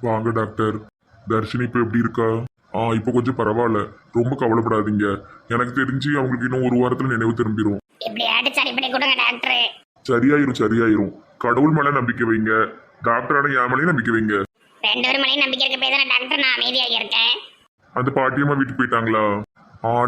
வாங்க டாக்டர். தர்ஷினி இப்போ எப்படி இருக்கா? இப்போ கொஞ்சம் பரவாயில்ல. ரொம்ப கவலைப்படாதீங்க. எனக்கு தெரிஞ்சு அவங்களுக்கு இன்னும் ஒரு வாரத்துல நினைவு திரும்பிடும். எப்படியாட்டு சரி பண்ணி கொடுங்க டாக்டர். சரியாயிரும் சரியாயிரும். கடவுள் மேல நம்பிக்கை வைங்க. டாக்டரான என் மேலேயும் நம்பிக்கை வைங்க. ரெண்டு பேரும் மலையும் நம்பிக்கை இருக்க போய் தானே டாக்டர் நான் அமைதியாக இருக்கேன். அந்த பாட்டியம்மா வீட்டுக்கு போயிட்டாங்களா?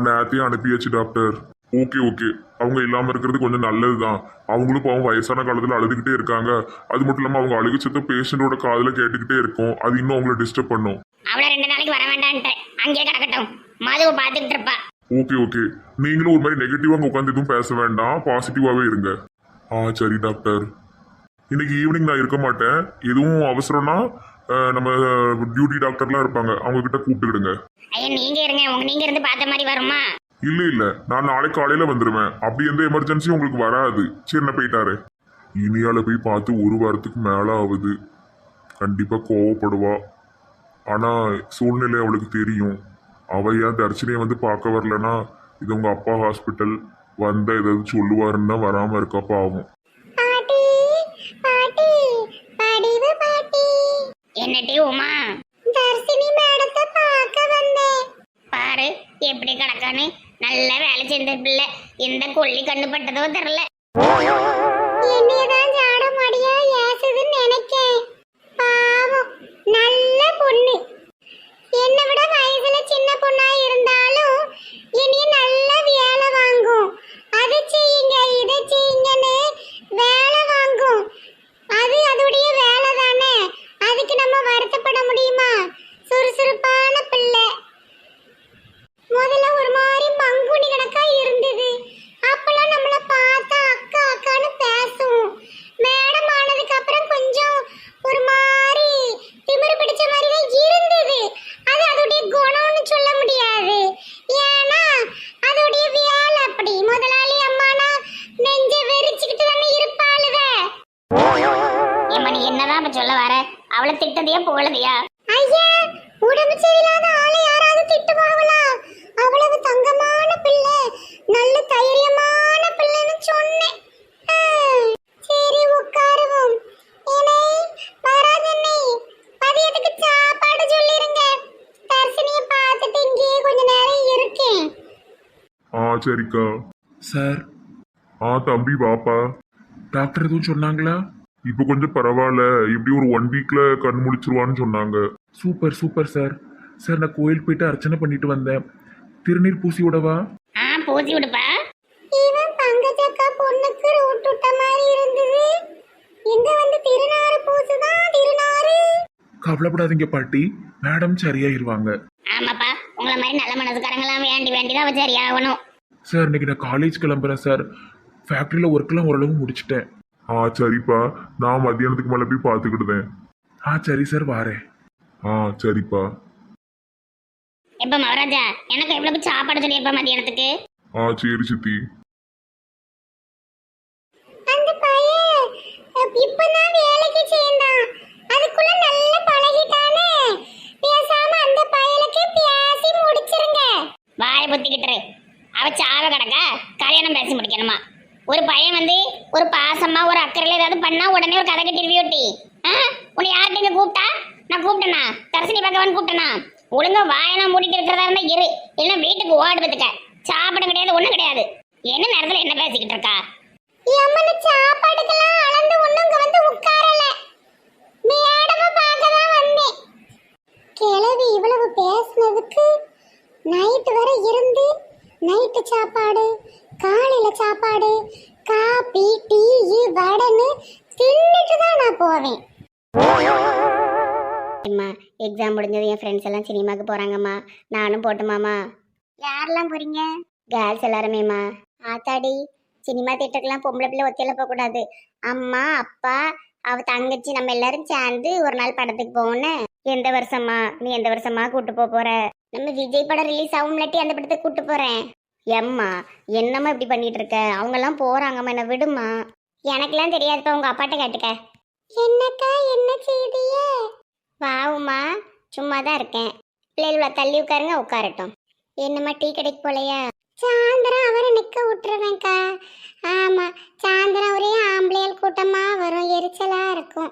நேத்தையும் அனுப்பியாச்சு டாக்டர். Okay okay. அவங்க இல்லாம இருக்கிறது கொஞ்சம் நல்லதுதான். அவங்களும் பாவம் வயசான காலத்துல அழுதுகிட்டே இருக்காங்க. அது மட்டும் இல்லாம அவங்க அழுகு சத்தம் பேஷண்டோட காதுல கேட்டுக்கிட்டே இருக்கும். அது இன்னும் அவங்கள டிஸ்டர்ப் பண்ணும். அவளை 2 நாளைக்கு வர வேண்டான்ட்டு அங்கேயே கிடக்கட்டும். மதுவை பார்த்துக்கிட்டு இருப்பா. Okay okay. நீங்களும் ஒரு மாதிரி நெகட்டிவா உட்காந்து எதுவும் பேச வேண்டாம். பாசிட்டிவாவே இருங்க. சரி டாக்டர். இன்னைக்கு ஈவினிங் நான் இருக்க மாட்டேன். எதுவும் அவசரம்னா நம்ம டியூட்டி டாக்டர்லாம் இருப்பாங்க, அவங்க கிட்ட கூப்பிட்டுக்கிடுங்க. ஐயா நீங்க இருங்க, நீங்க இருந்து பார்த்த மாதிரி வருமா? இல்ல இல்ல, நான் நாளைக்கு காலையில வந்துருவேன். அப்படி எந்த எமர்ஜென்சியும் உங்களுக்கு வராது. சரி நான் போயிட்டாரு. இனியால போய் பார்த்து ஒரு வாரத்துக்கு மேல ஆகுது. கண்டிப்பா கோவப்படுவா. ஆனா சூழ்நிலை அவளுக்கு தெரியும். அவ ஏன் தர்ஷினியை வந்து பார்க்க வரலன்னா, இது உங்க அப்பா ஹாஸ்பிட்டல் வந்தா ஏதாவது சொல்லுவாருன்னு தான் வராம இருக்கா பாவம். என்னடி உமா? தர்ஷினி மேடத்தை பார்க்க வந்தேன். பாரு எப்படி கிடக்கான்னு. நல்ல வேலை செஞ்ச பிள்ளை. இந்த கொல்லி கண்டுபட்டதோ தெரியல. என்னதான் ஜாட மாடியா ஏசுதுன்னு நினைக்கேன். பாவம் நல்ல பொண்ணு. என்னை விட வயசுல சின்ன பொண்ணா இருந்தாலும் இனி நல்ல வேலை வாங்கும். அதை செய்யுங்க இதை செய்யுங்கன்னு வேலை வாங்கும். அது அதோடைய வேலை தானே. அதுக்கு நம்ம வருத்தப்பட முடியுமா? சுறுசுறுப்பான பிள்ளை. முதல்ல ஒரு மாதிரி மங்குனி கணக்கா இருந்தது. அப்பெல்லாம் நம்மள பார்த்தா அக்கா அக்கான்னு பேசும். மேடம் ஆனதுக்கு அப்புறம் கொஞ்சம் ஒரு மாதிரி திமிரு பிடிச்ச மாதிரி தான் இருந்தது. அது அதோடைய குணம்னு சொல்ல முடியாது. ஏன்னா அதோடைய வேலை அப்படி. முதலாளி அம்மானா நெஞ்ச வெறிச்சுக்கிட்டு தானே இருப்பாளுவ. ஏம்மா நீ என்னதான் இப்ப சொல்ல வர? அவளை திட்டதையா புகழதையா? ஐயா உடம்பு சரியில்லாத ஆளை யாராவது திட்டுவாங்களா? அவ்வளவு தங்கமான பிள்ளை, நல்ல தைரியமான பிள்ளைன்னு சொன்னேன். சரி உட்காருவோம். ஏனே வராதண்ணே, மதியத்துக்கு சாப்பாடு சொல்லிருங்க. தர்ஷினியை பார்த்துட்டு இங்கே கொஞ்ச நேரம் இருக்கேன். சரிக்கா. சார், தம்பி வாப்பா. டாக்டர் எதுவும் சொன்னாங்களா? இப்போ கொஞ்சம் பரவாயில்ல. இப்படி ஒரு 1 வீக்ல கண் முழிச்சிருவான்னு சொன்னாங்க. Super super sir. சார் நான் கோயில் போயிட்டு அர்ச்சனை பண்ணிட்டு வந்தேன். திருநீர் பூசி விடவா? பூசி விடுப்பா. இவன் பங்கஜக்கா பொண்ணுக்கு ரூட் விட்ட மாதிரி இருந்தது. எங்க வந்து திருநாறு பூசுதான் திருநாறு. கவலைப்படாதீங்க பாட்டி, மேடம் சரியாயிருவாங்க. ஆமாப்பா, உங்களை மாதிரி நல்ல மனசுக்காரங்களாம் வேண்டி வேண்டிதான் அவ சரியாகணும். சார் இன்னைக்கு நான் காலேஜ் கிளம்புறேன் சார். ஃபேக்ட்ரியில் ஒர்க்கெல்லாம் ஓரளவு முடிச்சிட்டேன். சரிப்பா. நான் மத்தியானத்துக்கு மேல போய் பார்த்துக்கிடுதேன். சரி சார் வாரேன். சரிப்பா. எப்ப மகாராஜா எனக்கு எவ்வளவு சாப்பாடு சொல்லியிருப்பா மதியானத்துக்கு? சரி சித்தி. அந்த பையன் இப்பதான் வேலைக்கு சேர்ந்தான். அதுக்குள்ள நல்ல பழகிட்டானே. பேசாம அந்த பையலுக்கு பேசி முடிச்சிருங்க. வாய புத்திக்கிட்டு அவ சாவ கிடக்கா. கல்யாணம் பேசி முடிக்கணுமா? ஒரு பையன் வந்து ஒரு பாசமா ஒரு அக்கறையில ஏதாவது பண்ணா உடனே ஒரு கதை கட்டி ரிவியூட்டி. உன்னை யார்கிட்ட கூப்பிட்டா? நான் கூப்பிட்டேனா? தர்ஷினி பகவான் கூப்பிட்டேனா? ஒழுங்கா வாயெல்லாம் மூடிட்டு இருக்கிறதா இருந்தா இரு. இல்ல வீட்டுக்கு ஓடு பத்துக்க. சாப்பிட கிடையாது ஒண்ணும் கிடையாது. என்ன நேரத்துல என்ன பேசிக்கிட்டு இருக்கா? சாப்பாடுக்கெல்லாம் அளந்து ஒண்ணுங்க வந்து உட்காரல. மேடம பார்க்கதான் வந்தேன். கிளவி இவ்வளவு பேசுனதுக்கு நைட் வரை இருந்து நைட்டு சாப்பாடு, காலையில சாப்பாடு, காபி, டீ, வடைன்னு தின்னுட்டு தான் நான் போவேன். அம்மா எக்ஸாம் முடிஞ்சது என் ஃப்ரெண்ட்ஸ் எல்லாம் சினிமாக்கு போறாங்கம்மா. நானும் போட்டுமாமா? யாரெல்லாம் போறீங்க? கேர்ள்ஸ் எல்லாருமேம்மா. ஆத்தாடி, சினிமா தியேட்டருக்குலாம் பொம்பளை பிள்ளை ஒத்தையில போகக்கூடாது. அம்மா அப்பா அவ தங்கச்சி நம்ம எல்லாரும் சேர்ந்து ஒரு நாள் படத்துக்கு போவோன்னு. எந்த வருஷமா? நீ எந்த வருஷமா கூட்டு போற? நம்ம விஜய் படம் ரிலீஸ் ஆகும்லாட்டி அந்த படத்துக்கு கூட்டு போறேன். எம்மா என்னம்மா இப்படி பண்ணிட்டு இருக்க? அவங்கெல்லாம் போறாங்கம்மா, என்ன விடுமா. எனக்கெல்லாம் தெரியாதுப்பா, உங்க அப்பாட்ட கேட்டுக்க. என்னக்கா என்ன செய்திய? வாவுமா, சும்மா தான் இருக்கேன். பிள்ளைகள தள்ளி உட்காருங்க, உட்காரட்டும். என்னம்மா டீ கடைக்கு போலையா? சாயந்தரம் அவரை நிக்க விட்டுருவேன்க்கா. ஆமா, சாயந்தரம் ஒரே ஆம்பளையால் கூட்டமா வரும், எரிச்சலா இருக்கும்.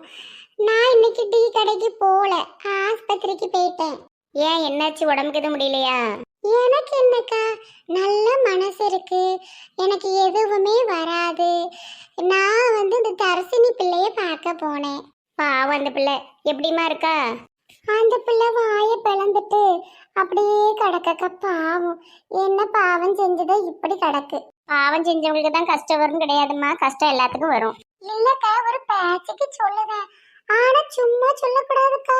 நான் இன்னைக்கு டீ கடைக்கு போல, ஆஸ்பத்திரிக்கு போயிட்டேன். ஏன் என்னாச்சு, உடம்புக்கு எதுவும் முடியலையா? எனக்கு என்னக்கா, நல்ல மனசு இருக்கு, எனக்கு எதுவுமே வராது. நான் இந்த தர்சினி பிள்ளைய பார்க்க போனேன். பாவம் அந்த பிள்ளை எப்படிமா இருக்கா? அந்த பிள்ளை வாயை பிளந்துட்டு அப்படியே கிடக்கக்கா. பாவம், என்ன பாவம் செஞ்சதோ இப்படி கிடக்கு. பாவம் செஞ்சவங்களுக்கு தான் கஷ்டம் வரும்னு கிடையாதுமா, கஷ்டம் எல்லாத்துக்கும் வரும். இல்லக்கா, ஒரு பேச்சுக்கு சொல்லுதேன், ஆனா சும்மா சொல்லக்கூடாதுக்கா.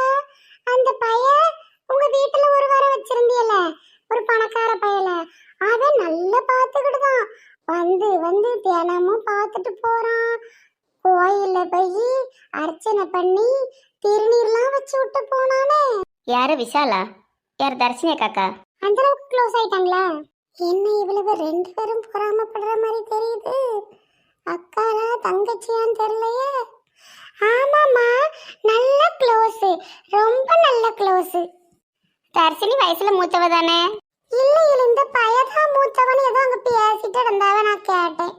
அந்த பையன் உங்க வீட்டுல ஒரு வாரம் வச்சிருந்தியல, ஒரு பணக்கார பையல, அவன் நல்லா பாத்துக்கிட்டுதான். வந்து வந்து தினமும் பார்த்துட்டு போறான். கோயில்ல போய் அர்ச்சனை பண்ணி திருநீர்லாம் வச்சு விட்டு போனானே. யாரு, விஷாலா? யார், தர்ஷினி காக்கா? அந்த அளவுக்கு க்ளோஸ் ஆயிட்டாங்களா? என்ன இவ்வளவு ரெண்டு பேரும் பொறாமப்படுற மாதிரி தெரியுது. அக்காரா தங்கச்சியான்னு தெரியலையே. ஆமாமா, நல்ல க்ளோஸ், ரொம்ப நல்ல க்ளோஸ். தர்ஷினி வயசுல மூத்தவ தானே? இல்ல இல்ல, இந்த பையதான் மூத்தவன். ஏதோ அங்க பேசிட்டு இருந்தாவ, நான் கேட்டேன்.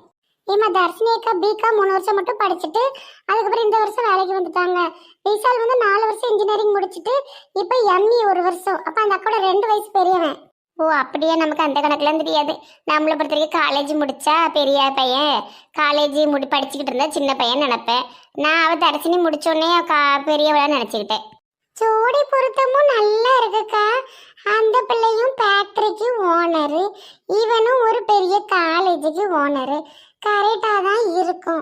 ஏமா, தர்ஷினி அக்கா பிகாம் 3 வருஷம் மட்டும் படிச்சுட்டு அதுக்கப்புறம் இந்த வருஷம் வேலைக்கு வந்துட்டாங்க. விஷால் 4 வருஷம் இன்ஜினியரிங் முடிச்சுட்டு இப்ப எம்இ 1 வருஷம். அப்ப அந்த அக்கோட 2 வயசு பெரியவன். ஓ அப்படியே, நமக்கு அந்த கணக்குலாம் தெரியாது. நம்மளை பொறுத்த வரைக்கும் காலேஜ் முடிச்சா பெரிய பையன், காலேஜ் படிச்சுக்கிட்டு இருந்தா சின்ன பையன் நினைப்பேன். நான் அவ தர்ஷினி முடிச்சோடனே பெரியவளா நினைச்சுக்கிட்டேன். ஜோடி பொருத்தமும் நல்லா இருக்குக்கா. அந்த பிள்ளையும் ஃபேக்டரிக்கு ஓனரு, இவனும் ஒரு பெரிய காலேஜுக்கு ஓனரு. கரெக்டா தான் இருக்கும்.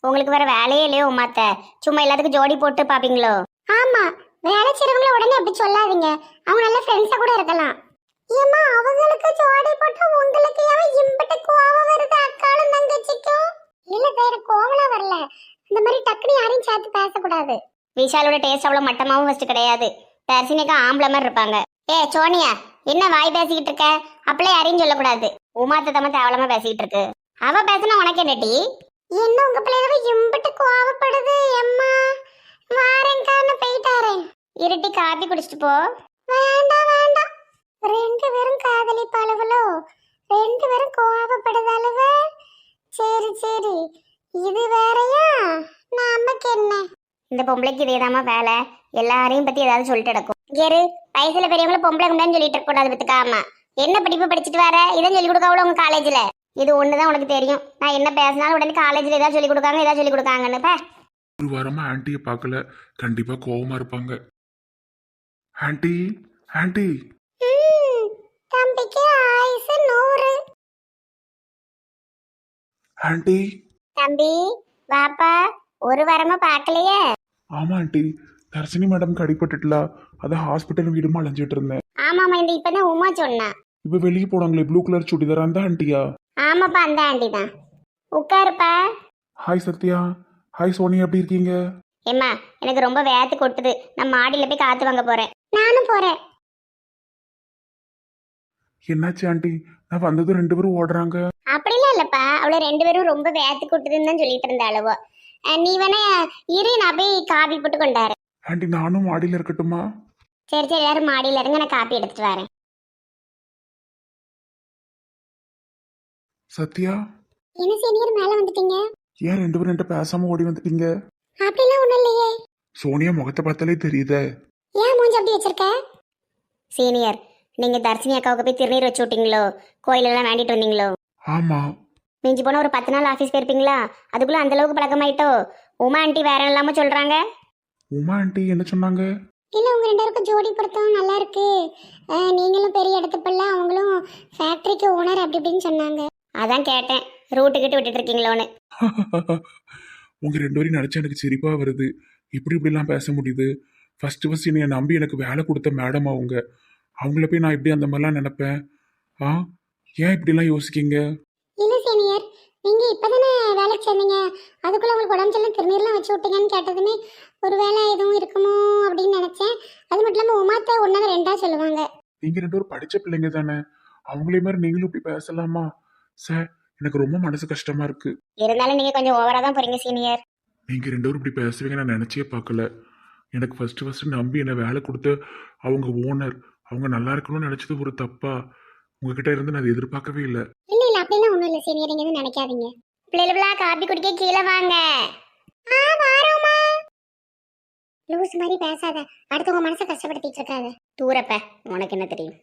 உங்களுக்கு வேற வேலையே இல்லையோ உமாத்த? சும்மா எல்லாத்துக்கும் ஜோடி போட்டு பாப்பீங்களோ? ஆமா, வேலை செய்றவங்கள உடனே அப்படி சொல்லாதீங்க. அவங்க நல்ல ஃப்ரெண்ட்ஸா கூட இருக்கலாம். ஏமா, அவங்களுக்கு ஜோடி போட்டு உங்களுக்கு ஏன் இம்பட்டு கோவம் வருது அக்காளும் தங்கச்சிக்கும்? இல்ல வேற கோவலாம் வரல, இந்த மாதிரி டக்குனு யாரையும் சேர்த்து பேசக்கூடாது. விஷாலோட டேஸ்ட் அவ்வளவு மட்டமாவும் ஃபர்ஸ்ட் கிடையாது. தர்சினிக்கா ஆம்பளை மாதிரி இருப்பாங்க. ஏ சோனியா, என்ன வாய் பேசிக்கிட்டு இருக்க? அப்பளே யாரையும் சொல்லக்கூடாது. உமாத்த தம்ம தேவலமா பேசிக்கிட்டு இருக்கு. அவ பேசினா உனக்கு என்னடி? என்ன உங்க பிள்ளைகள இம்பட்டு கோவப்படுது? எம்மா வாரேங்கான்னு போயிட்டாரே. இருட்டி காப்பி குடிச்சிட்டு போ. வேண்டாம் வேண்டாம், 2 பேரும் காதலிப்பாளவளோ, 2 பேரும் கோவப்படுதாளவ. சரி சரி, இது வேறயா? நமக்கு என்ன? இந்த பொம்பளைக்கு இதேதாமா வேலை, எல்லாரையும் பத்தி ஏதாவது சொல்லிட்டு நடக்கும். ஏறு, வயசுல பெரியவங்கள பொம்பளை குண்டான்னு சொல்லிட்டு இருக்க கூடாது பத்துக்காமா. என்ன படிப்பு படிச்சுட்டு வர? இதான் சொல்லி கொடுக்காவளோ உங்க காலேஜ்ல? இது ஒண்ணுதான் உனக்கு தெரியும். நான் என்ன பேசினாலும் உடனே காலேஜ்ல ஏதாவது சொல்லி கொடுக்காங்க, ஏதாவது சொல்லி கொடுக்காங்கன்னு. ஒரு வாரமா ஆன்ட்டியை பார்க்கல, கண்டிப்பா கோவமா இருப்பாங்க. Anti, anti. தம்பிக்கு ஆயுசு 100. ஆன்ட்டி. தம்பி வாப்பா, ஒரு வாரமா பார்க்கலையே. ஆமா ஆன்ட்டி, தர்ஷினி மேடம் கடிப்பட்டுட்டல, அதான் ஹாஸ்பிட்டல் வீடுமா அலைஞ்சிட்டு இருந்தேன். ஆமாமா, இந்த இப்பதான் உமா சொன்னா. இப்ப வெளியே போனாங்களே ப்ளூ கலர் சுடிதார், அந்த ஆன்ட்டியா? ஆமாப்பா, அந்த ஆண்டி தான். உட்காருப்பா. ஹாய் சத்யா. ஹாய் சோனியா, எப்படி இருக்கீங்க? ஏம்மா, எனக்கு ரொம்ப வேத்து கொட்டுது, நான் மாடியில போய் காத்து வாங்க போறேன். நானும் போறேன். என்னாச்சு ஆன்ட்டி? நான் வந்ததும் 2 பேரும் ஓடுறாங்க. அப்படிலாம் இல்லப்பா, அவளை 2 பேரும் ரொம்ப வேத்து கொட்டுதுன்னு தான் சொல்லிட்டு இருந்த அளவோ. நீ வேணா இரு, நான் போய் காபி போட்டு கொண்டாரு. ஆன்ட்டி, நானும் மாடியில இருக்கட்டுமா? சரி சரி, எல்லாரும் மாடியில இருங்க, நான் காப்பி எடுத்துட்டு வரேன். சத்யா, என்ன சீனியர் மேல வந்துட்டீங்க? ஏன் 2 பேரும் என்கிட்ட பேசாம ஓடி வந்துட்டீங்க? அப்படிலாம் ஒண்ணும் இல்லையே. சோனியா முகத்தை பார்த்தாலே தெரியுதே. ஏன் மூஞ்சி அப்படி வச்சிருக்க? சீனியர், நீங்க தர்ஷினி அக்காவுக்கு போய் திருநீர் வச்சு விட்டீங்களோ, கோயிலெல்லாம் வேண்டிட்டு வந்தீங்களோ? ஆமா. மிஞ்சி போன ஒரு 10 நாள் ஆஃபீஸ் போயிருப்பீங்களா? அதுக்குள்ள அந்த அளவுக்கு பழக்கமாயிட்டோ? உமா ஆண்டி வேற இல்லாம சொல்றாங்க. உமா ஆன்ட்டி என்ன சொன்னாங்க? இல்ல, உங்க 2 பேருக்கும் ஜோடி பொருத்தம் நல்லா இருக்கு, நீங்களும் பெரிய இடத்து பிள்ளை, அவங்களும் ஃபேக்டரிக்கு ஓனர் அப்படி இப்படின்னு சொன்னாங்க. அதான் கேட்டேன், ரூட்டுக்கிட்டு விட்டுட்டு இருக்கீங்களோன்னு. உங்க 2 பேரையும் நினைச்சா எனக்கு சிரிப்பா வருது. இப்படிலாம் பேச முடியுது? ஃபர்ஸ்ட் என்னைய நம்பி எனக்கு வேலை கொடுத்த மேடம் அவங்கள போய் நான் இப்படி அந்த மாதிரிலாம் நினைப்பேன்? ஆ, ஏன் இப்படிலாம் யோசிக்கீங்க? இல்ல சீனியர், நீங்க இப்பதானே வேலைக்கு சேர்ந்தீங்க, அதுக்குள்ள உங்களுக்கு உடம்பு சரியில்லை திருநீர்லாம் வச்சு விட்டீங்கன்னு கேட்டதுமே ஒரு வேலை எதுவும் இருக்குமோ அப்படின்னு நினைச்சேன். அது மட்டும் இல்லாம உமாத்த 1 2 சொல்லுவாங்க. நீங்க 2 பேரும் படிச்ச பிள்ளைங்க தானே, அவங்களே மாதிரி நீங்களும் இப்படி பேசலாமா? சார், எனக்கு ரொம்ப மனசு கஷ்டமா இருக்கு. இருந்தாலும் நீங்க கொஞ்சம் ஓவரா தான் போறீங்க சீனியர். நீங்க 2 பேரும் இப்படி பேசுவீங்க நான் நினைச்சே பார்க்கல. எனக்கு ஃபர்ஸ்ட் நம்பி என்ன வேலை கொடுத்த அவங்க ஓனர், அவங்க நல்லா இருக்கணும்னு நினைச்சது ஒரு தப்பா? உங்ககிட்ட இருந்து நான் அதை எதிர்பார்க்கவே இல்லை. இல்ல இல்ல, அப்படிலாம் ஒண்ணும் இல்ல சீனியர், நீங்க எதுவும் நினைக்காதீங்க. பிள்ளைகளா காப்பி குடிக்க கீழே வாங்க. லூஸ் மாதிரி பேசாத, அடுத்தவங்க மனசை கஷ்டப்படுத்திட்டு இருக்காத. தூரப்ப, உனக்கு என்ன தெரியும்?